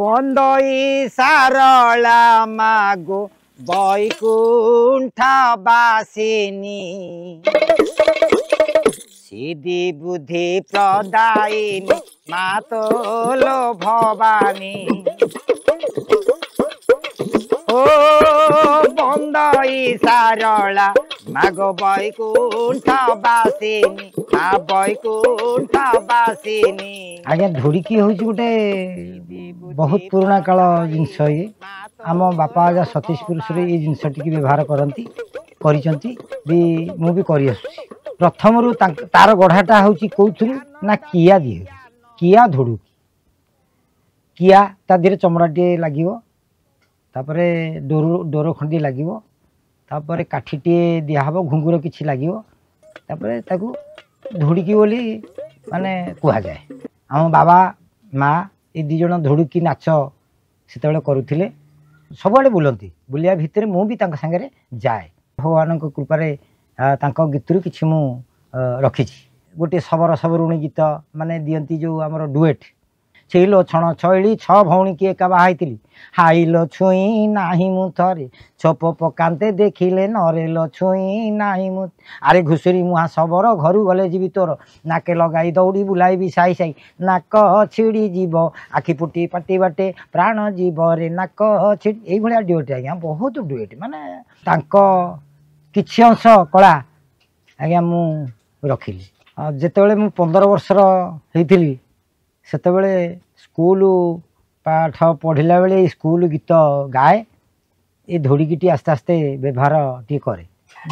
बंदई सारला मागो बैकुंठ बासिनी सिद्धि बुद्धि प्रदायिनी मातोलो भवानी ओ बंदई सारला मागो बैकुंठ बासिनी बैकुंठ बासिनी आज्ञा धुड़की हूँ गोटे बहुत पुराणा काल जिनस ये आम बापा आजा सतीश पुरुष ये जिनस टी व्यवहार करती भी कर प्रथम तार गढ़ाटा हूँ कौन ना किया दिए किया धुड़ुकी किया ता देहरे चमड़ा टे लगे डोर खंडी लगे काठीटे दिहब घुंगुर किसी लगे धुड़की बोली माने कह जाए आम बाबा माँ ये दी जन धुड़की नाच से करुले सबुआड़े बुलती बुलिया भितर मुझे सागरे जाए भगवान कृपारे गीतरू कि मु रखी गोटे सबର सबरुणी गीत माने दियंती जो आमर डुएट छेलो छण छईली छ भौणी की एका बाहाई हाइलो छुई नाही मु थरे छप पकाते देखिले नरेलो छुई नाही मु आरे घुसुरी मुहा सबर घर गले जीवी तोर नाके लगाई दौड़ी बुलाई साई साई नाक छिड़ी जीव आखि पुटी पाटी बाटे प्राण जीव रे नाक छिड़ी ये डुएट आज्ञा बहुत डुएट माने तांको किछि अंश कला आज्ञा मु रखिली जेतेबेले मु 15 वर्षर होइथिली सेतेबेले स्कूल पाठ पढ़ला बेले स्कूल गीत गाए ये धुड़की आस्ते आस्ते व्यवहार टी करे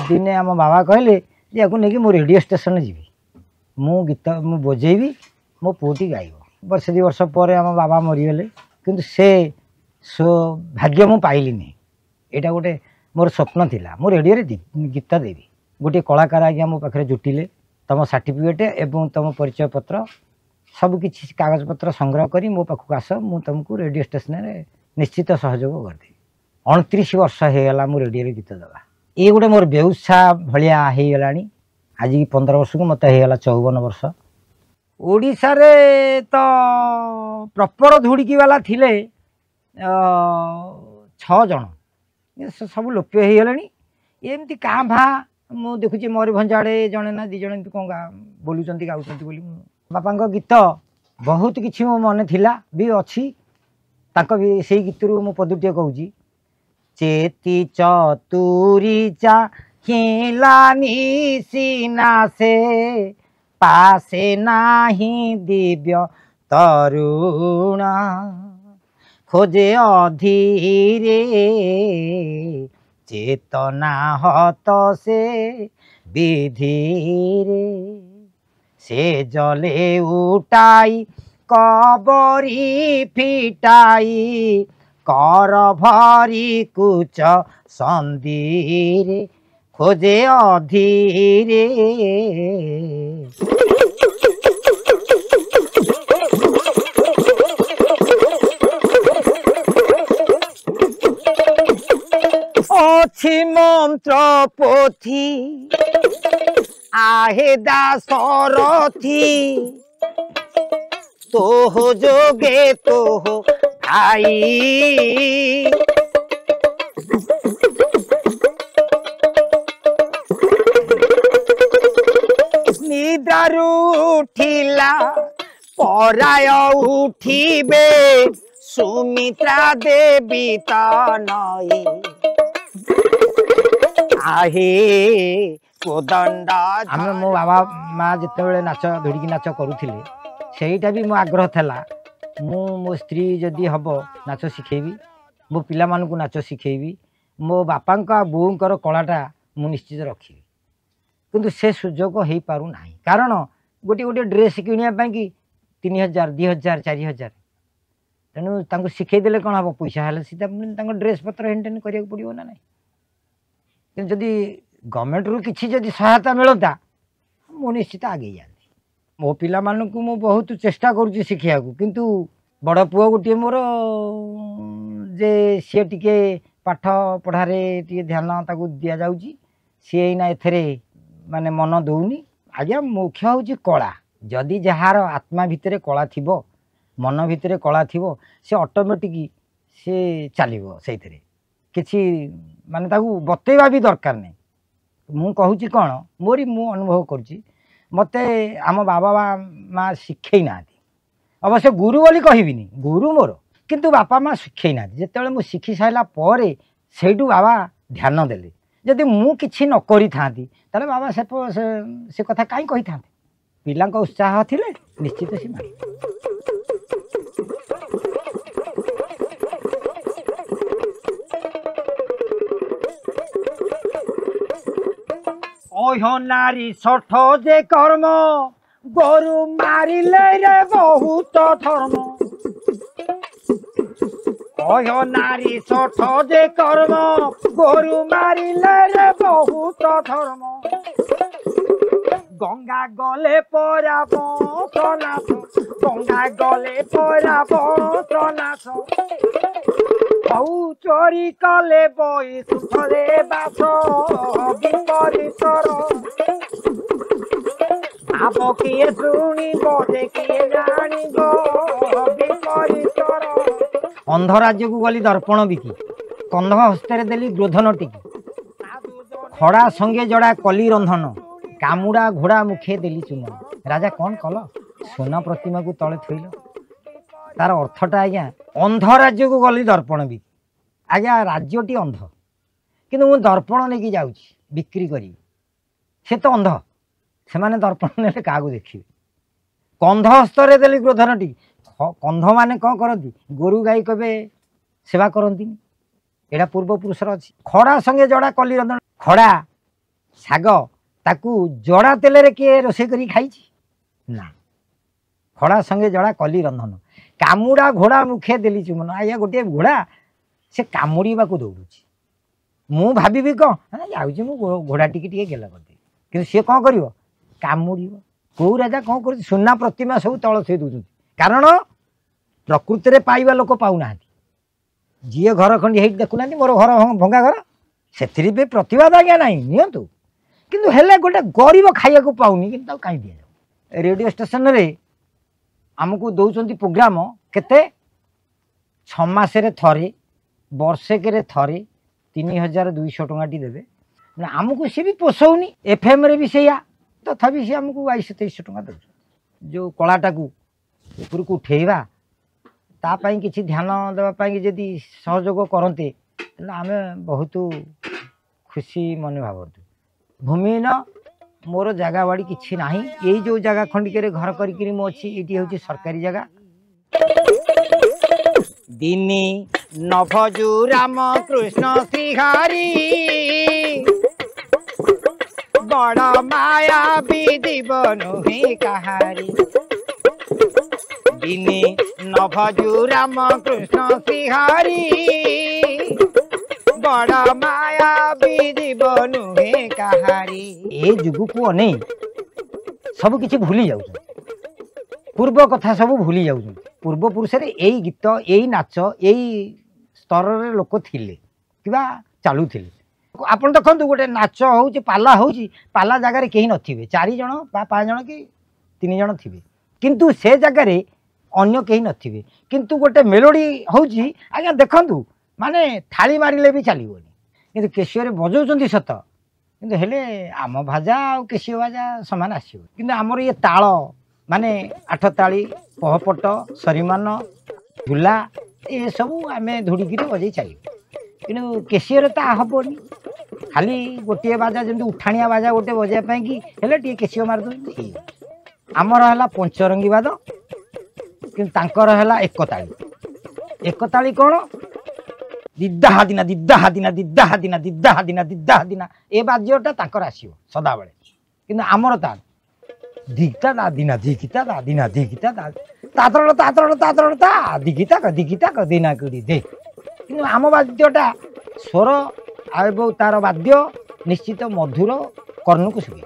दिने आम बाबा कहले जे याकू नहीं मो रेडियो स्टेशन जी मु गीत मु बजेबी मो पुटी गाइब वर्ष 2 वर्ष पर आम बाबा मरीगले किंतु से भाग्य मु पाइली नहीं यहाँ गोटे मोर स्वप्न थिला मो रेडियो रे गीत देवी गोटे कलाकार आज्ञा मो पाखे जुटिले तुम सर्टिफिकेट एवं तुम परिचय पत्र सबकि कागज पत्र संग्रह करी मो पाखक आस मु तुमको रेडियो स्टेशन में निश्चित सहयोग करदेवी 29 वर्ष होगा मु रेडियो गीत दवा ये गोटे मोर बेउसा भाया होगला आज 15 वर्ष को मत होगा 54 वर्ष ओडिशा रे तो प्रॉपर धुड़की वाला थिले 6 जन सब लोप्य होगला एमती काँ भा मु देखुची मयूरभंज आड़े जड़े ना 2 जन कौन बोलुं गाँव बापा गीत बहुत किसी मो मन थिला भी अच्छी भी से गीतरू मो पदुटे कहूँ चेती चतुरी चा खिलानी सीना से पासे नाही दिव्य तरुण खोजे अधीरे चेतना हत से विधीरे से जले उठाई कबरी फिटाई कर भरी कुच संदीरे खोजे अधीरे अछि मंत्र पोथी आहे दासरथी तोह जोगे तोह आई निद्रारू उठिला पराय उठिबे सुमित्रा देवी तनई आहे कोदंड आम मो बाबा माँ जिते नाच धुड़की नाच करुले सहीटा भी मो आग्रह था मो स्त्री जदि हम नाच शिखेबी मो पिला मानू नाच शिखेबी मो बापा बोर कलाटा मु निश्चित रखी किंतु से सुजोग हो पार ना कारण गोटे गोटे ड्रेस किणापी कि 3000 2000 4000 तेणु शिखेदेले कौन हम पैसा है सीधा ड्रेस पत्र हेन्टेन करा पड़ो ना जदि गवर्नमेंट रु किसी जदि सहायता मिलता मु निश्चित आगे जाती मो पिला मानकु मु बहुत चेष्टा करुच्ची शिखिया किंतु बड़ पुओ गोटे मोर जे सी टिके पाठ पढ़ारे टे ध्यान ताकू दि जाऊँगी सी एना एथरे माने मन दौनी आज्ञा मुख्य हूँ कला जदि जार आत्मा भितर कला थी मन भितर कला थी से ऑटोमेटिक से चलो से किसी माने ताकू बतेवा भी दरकार नहीं मु कहूँ कौन मोरी मु अनुभव करुच्ची मते आम बाबा माँ शिखई ना अवश्य गुरु बोली कहबिनी गुरु मोर किंतु बापा माँ शिखई ना जिते मुझे शिखी सारा पर सेठू बाबा ध्यान देले जदि मु किछि न करि थांती ताले बाबा से कथा काई कहि थांते पिला उत्साह थिले निश्चित से मारी ओहो नारी सठ जे कर्म गोरु मारिले रे बहुत धर्म ओहो नारी सठ जे कर्म गोरु मारिले रे बहुत धर्म गंगा गले परा बंशनाथ गंगा गले परा बंशनाथ हऊ चोरी कले बई सुखरे बास विपरीतर आप किए शुणिब जे किए जानिब विपरीतर अंध राज्य को गली दर्पण बिकी कंध हस्ते देली गोधन टिकी खड़ा संगे जड़ा कली रंधन कामुड़ा घोड़ा मुखे देली चुमन राजा कौन कल सोना प्रतिमा को तले थोइल तार अर्थटा आज्ञा अंध राज्य को गली दर्पण बिकी आज्ञा राज्यटी अंध किंतु मु दर्पण लेके जाउची बिक्री करी से तो अंध से माने दर्पण ने क्या देखिए कंध हस्तरे देली गोधन टी कंध माने कौन करती गोरु गाई कबे सेवा करती एटा पूर्वपुरुषर अच्छी खड़ा संगे जड़ा कली रंधन खड़ा शाग ताकू जड़ा तेल किए रोषे करी खाई ना खड़ा संगे जड़ा कली रंधन कामुड़ा घोड़ा मुखे देली चुमन आज्ञा गोटे घोड़ा से कामुड़ा को दौड़ुची मु भावी कौन जाऊँगी मु घोड़ा टिके गेला करदे कि सी कौन कर कामुड़ कौ राजा कौन कर सुना प्रतिमा सब तल थी दूसरी कारण प्रकृति में पाइबा लोक पाऊना जी घर खंडी देखुना मोर घर भंगा घर से प्रतिवाद आज्ञा ना नियंतु किंतु हेले गोटे गरीब खाइया को पाऊनी कि कहीं दि जाऊ रेडियो स्टेशन रे आमको दौरान प्रोग्राम केते 6 मासरे थरे वर्षेक थे 3200 टंका देवे आमको सी भी पोषौनी एफएम रे भी सैया तथापि सी आमको 2200-2300 टंका दे जो कलाटा को ऊपर को उठेवा तापाई किसी ध्यान देवाई जदि सहयोग करते आम बहुत खुशी मन भावतु भूमिहीन मोर जगह बाड़ी किसी ना यही जो जगह खंडिक घर करी अच्छी हूँ सरकारी जगह दिनी नभजु राम कृष्ण श्रीहरि बड़ माया विदीवन ही कहारी दिनी नभजु राम कृष्ण श्रीहरि बड़ माया विदीवन ही कहारी ए जुग को अने सब किसी भूली जाऊ पूर्व कथा सब भूली जाऊ पूर्वपुरुष यही गीत यही नाच यही स्तर लोक थिले किबा चालू थिले आपण देखंतु गोटे नाच होउची पाला जगार कहीं नथिबे 4 जण बा 5 जण कि 3 जण थिबे किंतु से जगार अन्य कहीं नथिबे किंतु गोटे मेलोडी होउची आज्ञा देखंतु माने थाली मारिले भी चलिबोनी किंतु केशियो रे बजाउचंती सत किंतु हेले आम भाजा और केशियो भाजा समान आसीबो किंतु हमर ये ताल माने 8 ताली पहपट सरीमान झूला ये सब आम धुड़िकी बजे चलो कि केशियर ता हेनी खाली गोटे बाजा जमी उठाणिया बाजा गोटे बजाई कि हेले टे केशियो मारद आमर है पंचरंगी बाद कि एकताली कौन दिदा दिना दिदा दिना दिदा दिना दिदा दिना दिदा दिना ए बाज्यटा ताकर आसीबो सदा बेले कि आमर ता दिगता दा दिना दिगता दा दिना दिगता दा तातड़ तातड़ तातड़ ता दिगता क दिना कुड़ी दे कि आम वाद्यटा स्वर आ तार वाद्य निश्चित मधुर कर्णक सुगे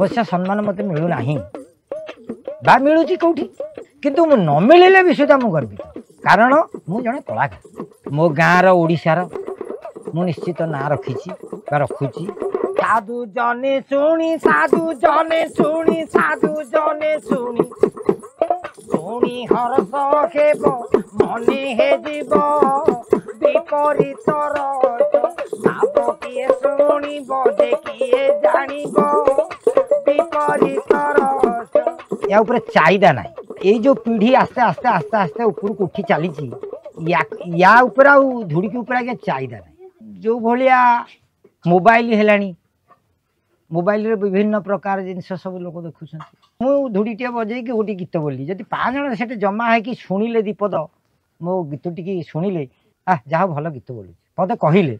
अवश्य सम्मान मत मिलूना बा मिलूची कौटी किंतु मु न मिले भी सुधा मु गर्वित कारण मु जड़े कलाकार मो गाँव ओडिशार मु निश्चित ना रखी रखुची साधु जने शुणी साधु जने शुणी साधु जने शुणी शुणी हरस हेब मने हे जीव विपरीत भाव किए शुणिब जे किए जानिब विपरीत या ऊपर चाहिदा ना ये जो पीढ़ी आस्ते आस्ते आस्ते आस्ते ऊपर को उठी चली या ऊपर धुड़ी के ऊपर आगे चाहिदा ना जो भाया मोबाइल है मोबाइल रे विभिन्न प्रकार जिनस सब लोग देखुं मु धुड़ीटे बजे गोटे गीत बोली जब 5 जन से जमा है कि शुणिले दीपद मो गीत टी शुणिले जहाँ भल गीत बोलू मत कहले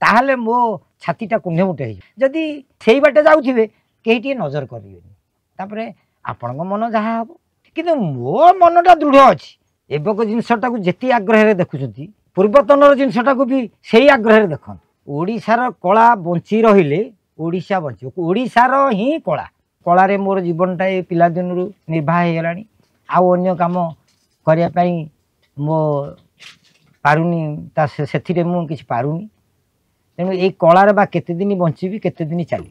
ताहले मो छातीटा कुंडे मुटे जदि से बाटे जाऊे कहीं नजर करें आपण मन जहाँ हम कि मो मनटा दृढ़ अच्छी एवक जिनसटा जी आग्रह देखुं पूर्वतन जिनसटा भी से आग्रह देख ओडिशार कला बंची रहिले ओडिशा बंच ओडिशार ही कला कलारे मोर जीवनटा ये पिला दिन निर्वाह हो गलानी आउ अन्य काम करने मो पारुनी से मुझे पारुनी तेणु ये कलार बा केते दिन बंची केते दिन चली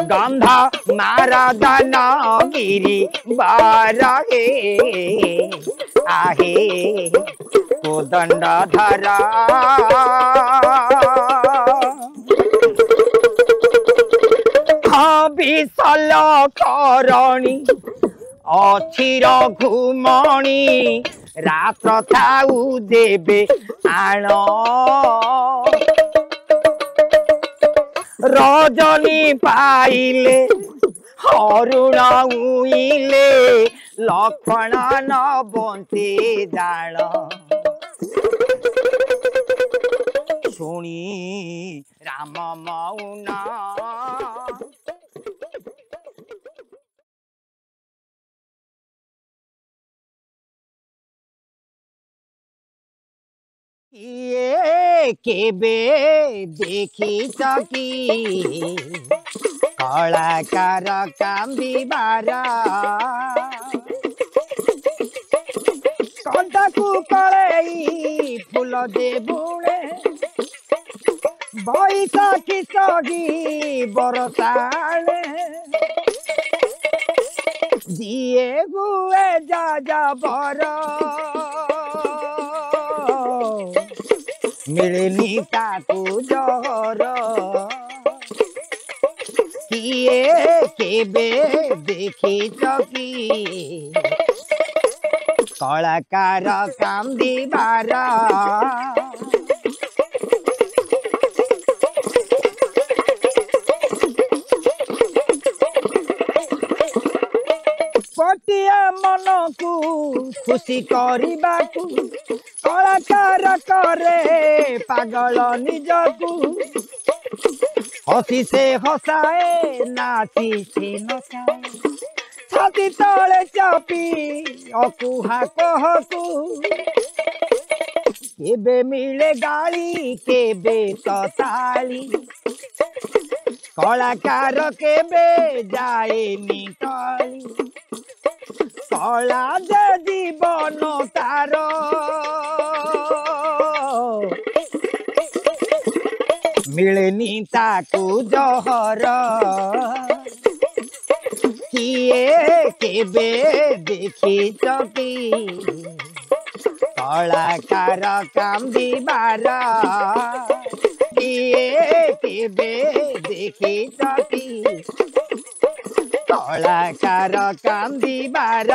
गंधा मारा दाना गिरी बारगे आहे कोदंड धरा विशाल करणी अछिर घुमणी रात थाऊ देबे आण रजनी पाइले हरुण उइले लक्ष्मण न बंते जान शुणी राम मौना ये केबे देखी चकी कलाकार कांदिबारा कंटाकू कलई फूल दे बुणे बैसाखी सगी बरसाणे दिए गुए जा बर मिलनी ताकू जहर किए केबे देखी चकी कलाकार कांदिबार पटिया मन को खुशी करबाकू कलाकार करे पागल निजकू हसी से हसाए नाची से नचाए छाती तले चापी अकुहा कहकू केबे मिले गाली केबे ताली कलाकार केबे जाए निकाली कला जे जीवन तार मिलनी ताकू जहर किए केबे देखी चकी कलाकार कांदिबार किए केबे देखी चकी कलाकार कांदिबार।